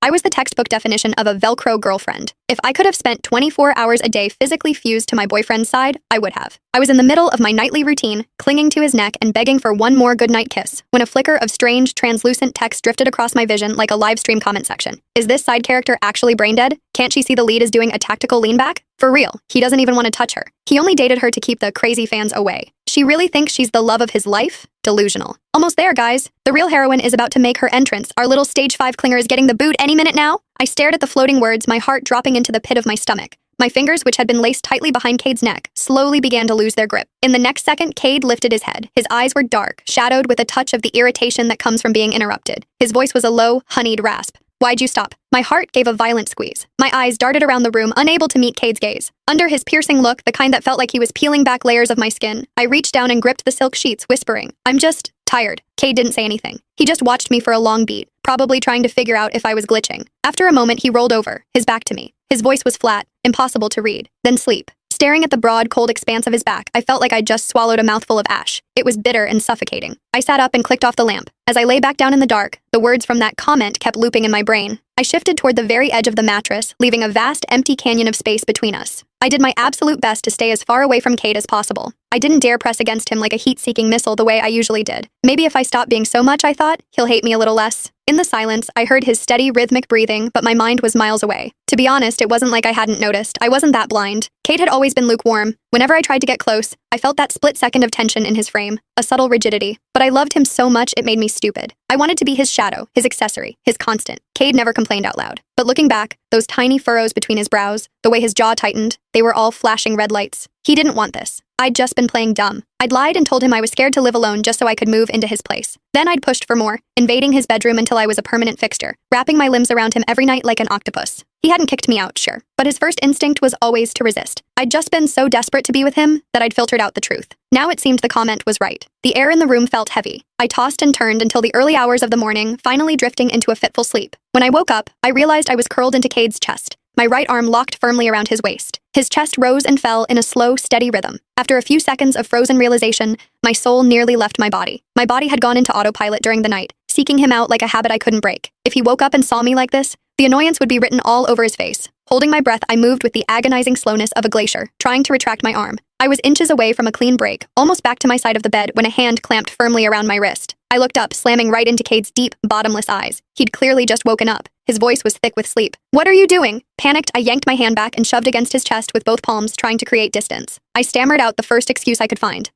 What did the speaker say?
I was the textbook definition of a velcro girlfriend. If I could have spent 24 hours a day physically fused to my boyfriend's side, I would have. I was in the middle of my nightly routine, clinging to his neck and begging for one more goodnight kiss, when a flicker of strange, translucent text drifted across my vision like a live stream comment section. Is this side character actually brain dead? Can't she see the lead is doing a tactical lean back? For real, he doesn't even want to touch her. He only dated her to keep the crazy fans away. She really thinks she's the love of his life? Delusional. Almost there, guys. The real heroine is about to make her entrance. Our little stage 5 clinger is getting the boot any minute now. I stared at the floating words, my heart dropping into the pit of my stomach. My fingers, which had been laced tightly behind Cade's neck, slowly began to lose their grip. In the next second, Cade lifted his head. His eyes were dark, shadowed with a touch of the irritation that comes from being interrupted. His voice was a low, honeyed rasp. Why'd you stop? My heart gave a violent squeeze. My eyes darted around the room, unable to meet Cade's gaze. Under his piercing look, the kind that felt like he was peeling back layers of my skin, I reached down and gripped the silk sheets, whispering, "I'm just tired." Cade didn't say anything. He just watched me for a long beat, probably trying to figure out if I was glitching. After a moment, he rolled over, his back to me. His voice was flat, impossible to read. Then sleep. Staring at the broad, cold expanse of his back, I felt like I'd just swallowed a mouthful of ash. It was bitter and suffocating. I sat up and clicked off the lamp. As I lay back down in the dark, the words from that comment kept looping in my brain. I shifted toward the very edge of the mattress, leaving a vast, empty canyon of space between us. I did my absolute best to stay as far away from Cade as possible. I didn't dare press against him like a heat-seeking missile the way I usually did. Maybe if I stopped being so much, I thought, he'll hate me a little less. In the silence, I heard his steady, rhythmic breathing, but my mind was miles away. To be honest, it wasn't like I hadn't noticed. I wasn't that blind. Cade had always been lukewarm. Whenever I tried to get close, I felt that split second of tension in his frame, a subtle rigidity. But I loved him so much it made me stupid. I wanted to be his shadow, his accessory, his constant. Cade never complained out loud. But looking back, those tiny furrows between his brows, the way his jaw tightened, they were all flashing red lights. He didn't want this. I'd just been playing dumb. I'd lied and told him I was scared to live alone just so I could move into his place. Then I'd pushed for more, invading his bedroom until I was a permanent fixture, wrapping my limbs around him every night like an octopus. He hadn't kicked me out, sure, but his first instinct was always to resist. I'd just been so desperate to be with him that I'd filtered out the truth. Now it seemed the comment was right. The air in the room felt heavy. I tossed and turned until the early hours of the morning, finally drifting into a fitful sleep. When I woke up, I realized I was curled into Cade's chest, my right arm locked firmly around his waist. His chest rose and fell in a slow, steady rhythm. After a few seconds of frozen realization, my soul nearly left my body. My body had gone into autopilot during the night, seeking him out like a habit I couldn't break. If he woke up and saw me like this, the annoyance would be written all over his face. Holding my breath, I moved with the agonizing slowness of a glacier, trying to retract my arm. I was inches away from a clean break, almost back to my side of the bed when a hand clamped firmly around my wrist. I looked up, slamming right into Cade's deep, bottomless eyes. He'd clearly just woken up. His voice was thick with sleep. "What are you doing?" Panicked, I yanked my hand back and shoved against his chest with both palms, trying to create distance. I stammered out the first excuse I could find.